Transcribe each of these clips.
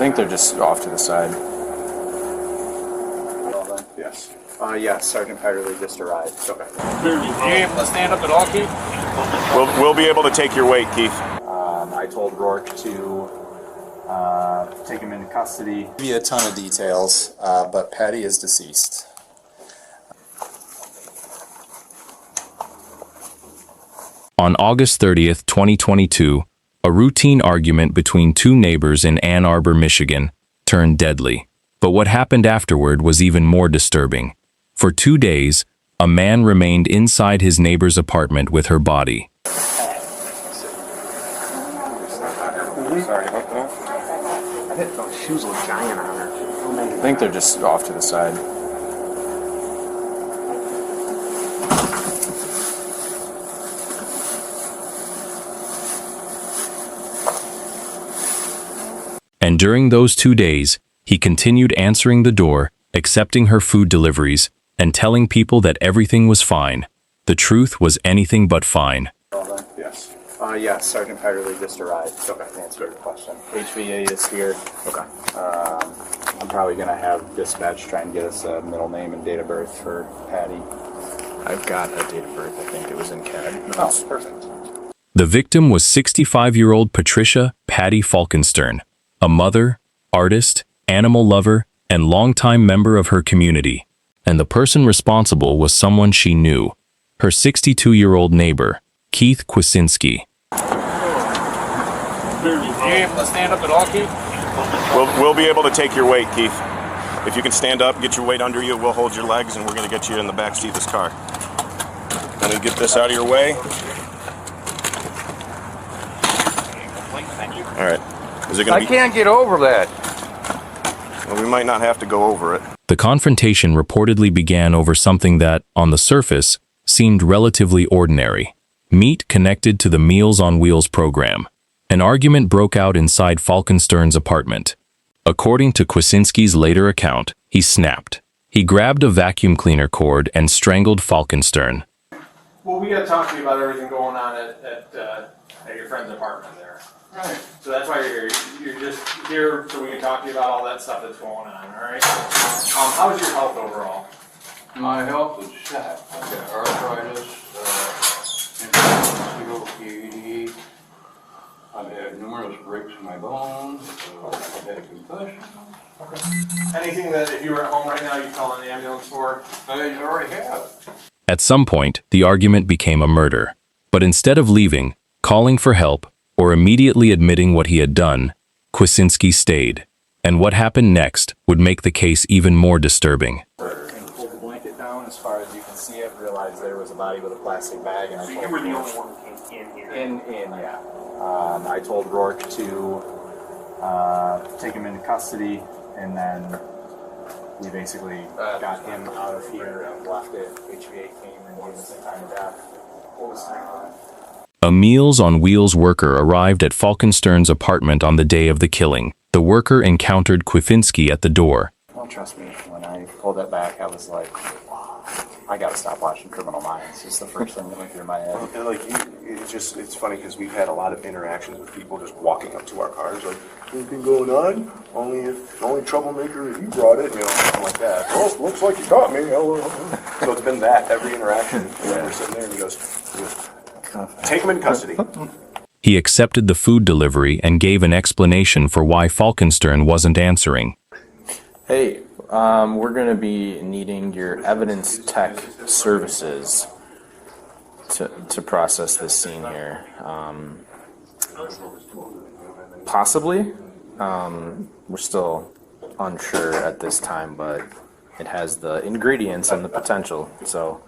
think they're just off to the side. Yes. Yes, Sergeant Petterly just arrived. Okay. Are you able to stand up at all, Keith? We'll be able to take your weight, Keith. I told Rourke to take him into custody. Give you a ton of details, but Patty is deceased. On August 30th, 2022, a routine argument between two neighbors in Ann Arbor, Michigan, turned deadly. But what happened afterward was even more disturbing. For 2 days, a man remained inside his neighbor's apartment with her body. Sorry about that. Those shoes look giant on her. I think they're just off to the side. And during those 2 days, he continued answering the door, accepting her food deliveries, and telling people that everything was fine. The truth was anything but fine. Yes. Yes, Sergeant Petterly just arrived. Okay. To answer your question. HVA is here. Okay. I'm probably going to have dispatch try and get us a middle name and date of birth for Patty. I've got a date of birth. I think it was in CAD. Oh, perfect. The victim was 65-year-old Patricia "Patty" Falkenstern, a mother, artist, animal lover, and longtime member of her community. And the person responsible was someone she knew, her 62-year-old neighbor, Keith Kwiecinski. Are you able to stand up at all, Keith? We'll be able to take your weight, Keith. If you can stand up, get your weight under you, we'll hold your legs, and we're going to get you in the back seat of this car. Let me get this out of your way. All right. Is it going to be... I can't get over that. Well, we might not have to go over it. The confrontation reportedly began over something that, on the surface, seemed relatively ordinary. Meat connected to the Meals on Wheels program. An argument broke out inside Falkenstern's apartment. According to Kwiecinski's later account, he snapped. He grabbed a vacuum cleaner cord and strangled Falkenstern. Well, we got to talk to you about everything going on at your friend's apartment there. Right. So that's why you're here. You're just here so we can talk to you about all that stuff that's going on, all right? How's your health overall? My health is shot. I've got arthritis, COPD. I've had numerous breaks in my bones. I've had a concussion. Okay. Anything that if you were at home right now, you'd call an ambulance for? I already have. At some point, the argument became a murder. But instead of leaving, calling for help, or immediately admitting what he had done, Kwiecinski stayed. And what happened next would make the case even more disturbing. And pull the blanket down as far as you can see it. Realized there was a body with a plastic bag. And So you were the only one who came in here? Yeah. I told Rourke to take him into custody, and then we basically got him out of here and left it. HVA came and gave us a time of death. What was that? A Meals on Wheels worker arrived at Falkenstern's apartment on the day of the killing. The worker encountered Kwiecinski at the door. Well, trust me, when I pulled that back, I was like, wow, I gotta stop watching Criminal Minds. It's the first thing that went through my head. And like, it's funny because we've had a lot of interactions with people just walking up to our cars, like, anything going on? Only troublemaker if you brought it, something like that. Oh, looks like you caught me. So it's been that every interaction. We're sitting there and he goes, take him in custody. He accepted the food delivery and gave an explanation for why Falkenstern wasn't answering. Hey, we're going to be needing your evidence tech services to process this scene here. Possibly. We're still unsure at this time, but it has the ingredients and the potential. So,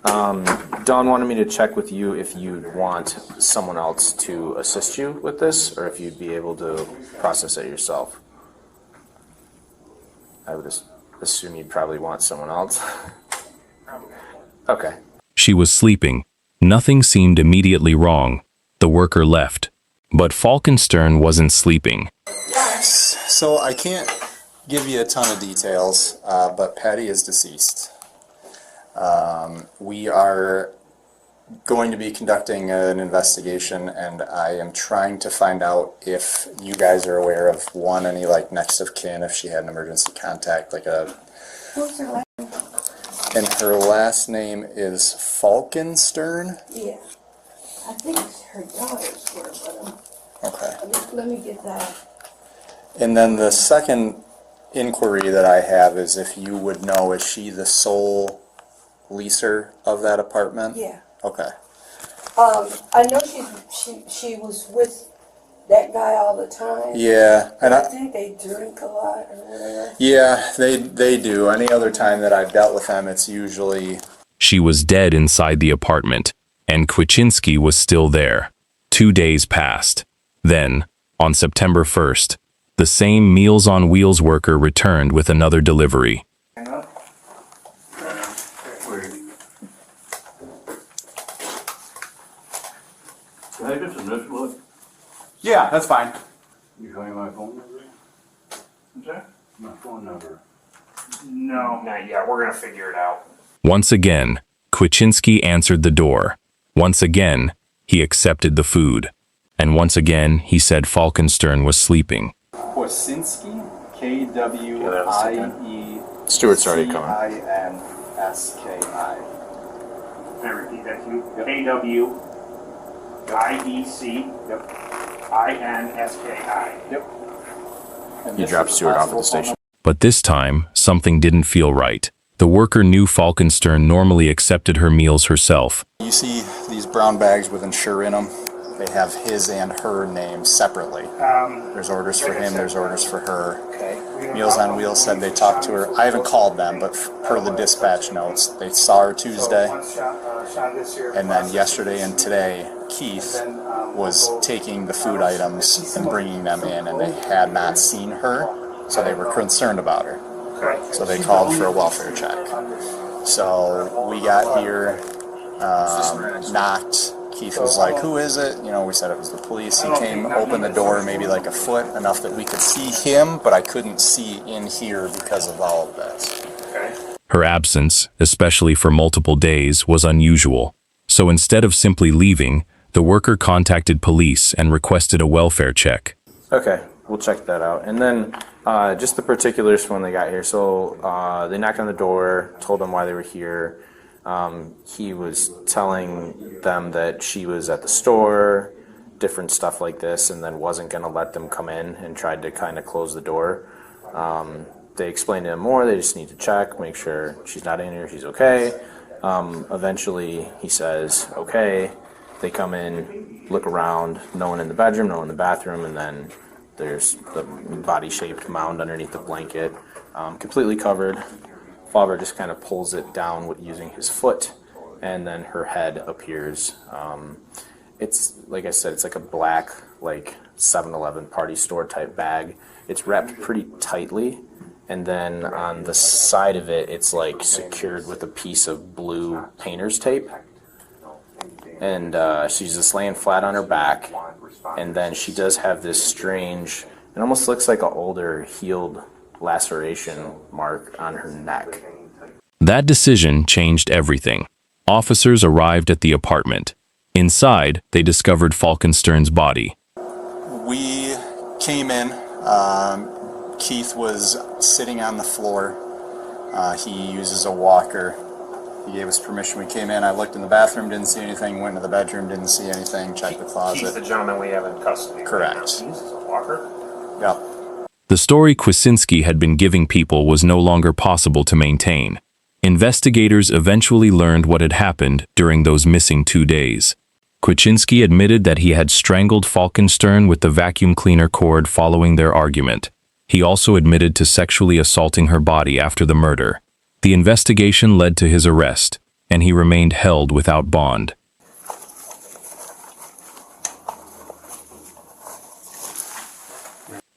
Dawn wanted me to check with you if you'd want someone else to assist you with this, or if you'd be able to process it yourself. I would assume you'd probably want someone else. Okay. She was sleeping. Nothing seemed immediately wrong. The worker left. But Falkenstern wasn't sleeping. So I can't give you a ton of details, but Patty is deceased. We are going to be conducting an investigation, and I am trying to find out if you guys are aware of any like next of kin, if she had an emergency contact, like a. What's her last name? And her last name is Falkenstern. Yeah. I think it's her daughter's were, but Okay. let me get that. And then the second inquiry that I have is if you would know, is she the sole leaser of that apartment? Yeah. Okay. I know she was with that guy all the time. Yeah, and I think they drink a lot or whatever. yeah, they do. Any other time that I've dealt with them, it's usually. She was dead inside the apartment, and Kwiecinski was still there. 2 days passed. Then, on September 1st, the same Meals on Wheels worker returned with another delivery. Can I just initial it? Yeah, that's fine. You show me my phone number? I'm sorry? My phone number. No, not yet. We're gonna figure it out. Once again, Kwiecinski answered the door. Once again, he accepted the food. And once again, he said Falkenstern was sleeping. Kwiecinski, Kwiecinski. Stuart's already coming. Inski. Can I repeat that to you? Kwiecinski. Yep. He dropped Stuart off at the station. But this time, something didn't feel right. The worker knew Falkenstern normally accepted her meals herself. You see these brown bags with insure in them? They have his and her name separately. There's orders for him, there's orders for her. Meals on Wheels said they talked to her. I haven't called them, but per the dispatch notes, they saw her Tuesday. And then yesterday and today, Keith was taking the food items and bringing them in, and they had not seen her, so they were concerned about her. So they called for a welfare check. So we got here, knocked. Keith was like, "Who is it?" You know, we said it was the police. He came, opened the door maybe like a foot, enough that we could see him, but I couldn't see in here because of all of this. Her absence, especially for multiple days, was unusual. So instead of simply leaving, the worker contacted police and requested a welfare check. Okay, we'll check that out. And then just the particulars for when they got here. So they knocked on the door, told them why they were here. He was telling them that she was at the store, different stuff like this, and then wasn't going to let them come in and tried to kind of close the door. They explained to him more. They just need to check, make sure she's not in here, she's okay. Eventually, he says, okay. They come in, look around, no one in the bedroom, no one in the bathroom, and then there's the body-shaped mound underneath the blanket, completely covered. Father just kind of pulls it down using his foot, and then her head appears. It's, like I said, it's like a black, like 7-Eleven party store type bag. It's wrapped pretty tightly, and then on the side of it, it's like secured with a piece of blue painter's tape. And she's just laying flat on her back, and then she does have this strange, it almost looks like an older healed laceration mark on her neck. That decision changed everything. Officers arrived at the apartment. Inside, they discovered Falkenstern's body. We came in. Keith was sitting on the floor. He uses a walker. He gave us permission. We came in. I looked in the bathroom, didn't see anything. Went to the bedroom, didn't see anything. Checked the closet. He's the gentleman we have in custody. Correct. He uses a walker? Yep. The story Kwiecinski had been giving people was no longer possible to maintain. Investigators eventually learned what had happened during those missing 2 days. Kwiecinski admitted that he had strangled Falkenstern with the vacuum cleaner cord following their argument. He also admitted to sexually assaulting her body after the murder. The investigation led to his arrest, and he remained held without bond.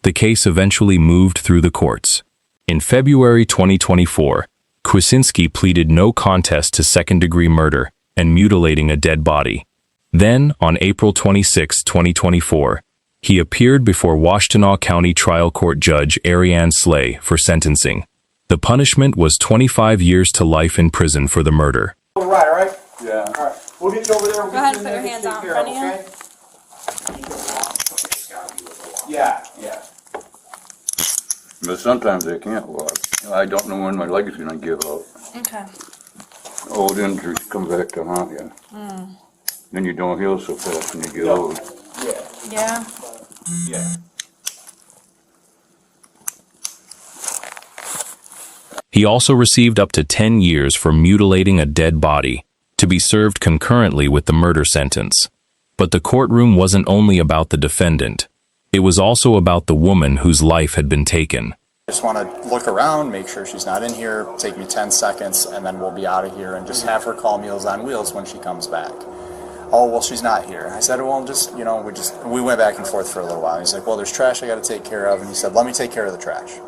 The case eventually moved through the courts. In February 2024, Kwiecinski pleaded no contest to second-degree murder and mutilating a dead body. Then, on April 26, 2024, he appeared before Washtenaw County Trial Court Judge Ariane Slay for sentencing. The punishment was 25 years to life in prison for the murder. All right? Yeah. All right. We'll get you over there. We'll Go ahead get and you put in your there, hands get out in taken care front of, Yeah. But sometimes I can't walk. I don't know when my leg's gonna give out. Okay. Old injuries come back to haunt you. Then you don't heal so fast when you get old. Yeah. He also received up to 10 years for mutilating a dead body, to be served concurrently with the murder sentence. But the courtroom wasn't only about the defendant. It was also about the woman whose life had been taken. Just want to look around, make sure she's not in here, take me 10 seconds, and then we'll be out of here, and just have her call Meals on Wheels when she comes back. Oh, well, she's not here. I said, well, just, we went back and forth for a little while. He's like, well, there's trash I got to take care of, and he said, let me take care of the trash.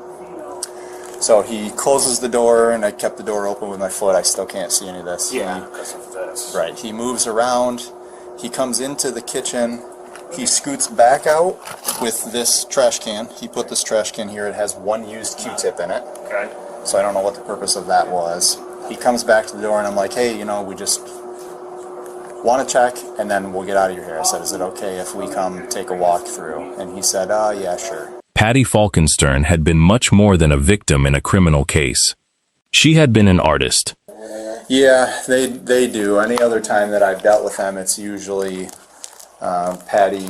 So he closes the door, and I kept the door open with my foot. I still can't see any of this. Because of this. Right. He moves around. He comes into the kitchen. He scoots back out with this trash can. He put this trash can here. It has one used Q-tip in it. Okay. So I don't know what the purpose of that was. He comes back to the door, and I'm like, hey, we just want to check, and then we'll get out of your hair. I said, is it okay if we come take a walk through? And he said, yeah, sure. Patty Falkenstern had been much more than a victim in a criminal case. She had been an artist. Yeah, they do. Any other time that I've dealt with them, it's usually Patty,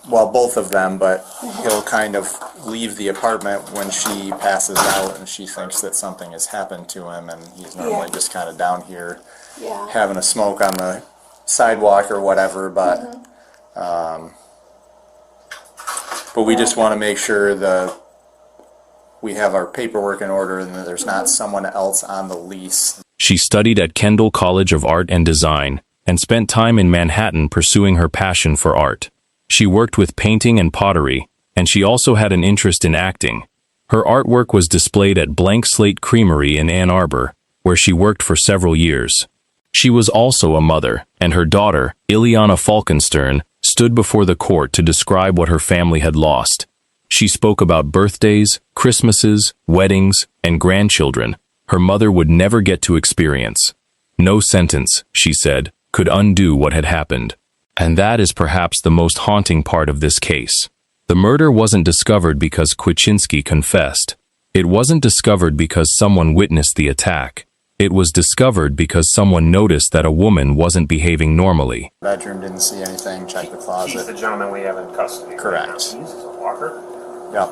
well, both of them, but he'll kind of leave the apartment when she passes out and she thinks that something has happened to him, and he's normally just kind of down here having a smoke on the sidewalk or whatever, but we just want to make sure that we have our paperwork in order and that there's not someone else on the lease. She studied at Kendall College of Art and Design and spent time in Manhattan pursuing her passion for art. She worked with painting and pottery, and she also had an interest in acting. Her artwork was displayed at Blank Slate Creamery in Ann Arbor, where she worked for several years. She was also a mother, and her daughter, Ileana Falkenstern, stood before the court to describe what her family had lost. She spoke about birthdays, Christmases, weddings, and grandchildren her mother would never get to experience. No sentence, she said, could undo what had happened. And that is perhaps the most haunting part of this case. The murder wasn't discovered because Kwiecinski confessed. It wasn't discovered because someone witnessed the attack. It was discovered because someone noticed that a woman wasn't behaving normally. Bedroom, didn't see anything, checked the closet. He's the gentleman we have in custody. Correct. He's a walker. Yep.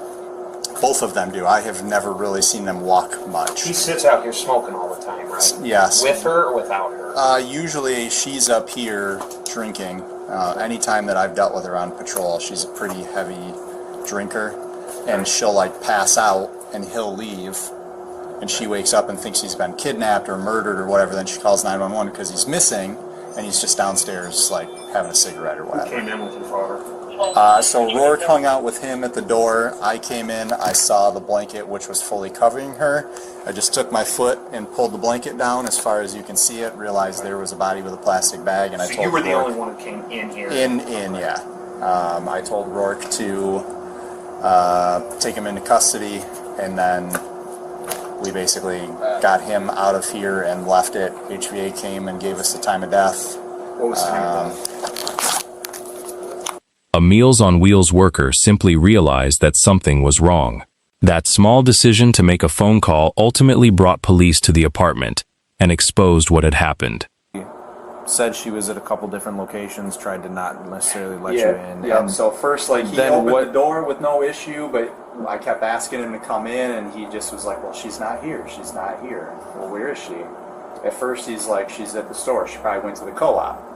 Both of them do. I have never really seen them walk much. He sits out here smoking all the time, right? Yes. With her or without her? Usually she's up here drinking. Anytime that I've dealt with her on patrol, she's a pretty heavy drinker. And she'll pass out and he'll leave. And she wakes up and thinks he's been kidnapped or murdered or whatever. Then she calls 911 because he's missing. And he's just downstairs having a cigarette or whatever. Came in with your father. So Rourke hung out with him at the door. I came in, I saw the blanket which was fully covering her. I just took my foot and pulled the blanket down as far as you can see it, realized there was a body with a plastic bag, and I told you were the Rourke, only one who came in here? Yeah. I told Rourke to take him into custody, and then we basically got him out of here and left it. HVA came and gave us the time of death. What was the time of death? A Meals on Wheels worker simply realized that something was wrong. That small decision to make a phone call ultimately brought police to the apartment and exposed what had happened. Said she was at a couple different locations, tried to not necessarily let you in. Yeah, And so first, he then opened what- the door with no issue, but I kept asking him to come in, and he just was like, well, she's not here, she's not here. Well, where is she? At first, he's like, she's at the store, she probably went to the co-op.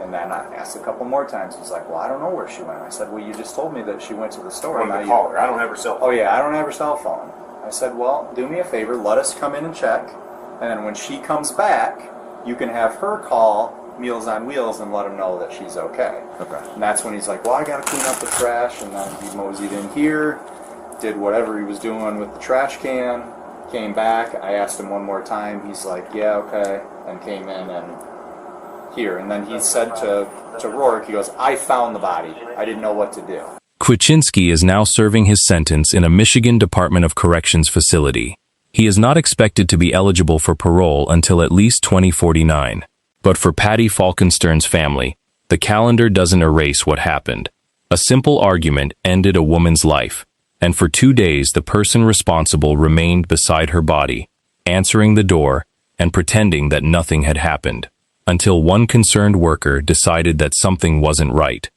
And then I asked a couple more times, he's like, well, I don't know where she went. I said, well, you just told me that she went to the store. I call her. I don't have her cell phone. Oh, yeah, I don't have her cell phone. I said, well, do me a favor, let us come in and check, and then when she comes back, you can have her call Meals on Wheels and let them know that she's okay. Okay. And that's when he's like, well, I gotta clean up the trash, and then he moseyed in here, did whatever he was doing with the trash can, came back, I asked him one more time, he's like, yeah, okay, and came in and here. And then he said to Rourke, he goes, I found the body, I didn't know what to do. Kwiecinski is now serving his sentence in a Michigan Department of Corrections facility. He is not expected to be eligible for parole until at least 2049. But for Patty Falkenstern's family, the calendar doesn't erase what happened. A simple argument ended a woman's life, and for 2 days the person responsible remained beside her body, answering the door and pretending that nothing had happened, until one concerned worker decided that something wasn't right.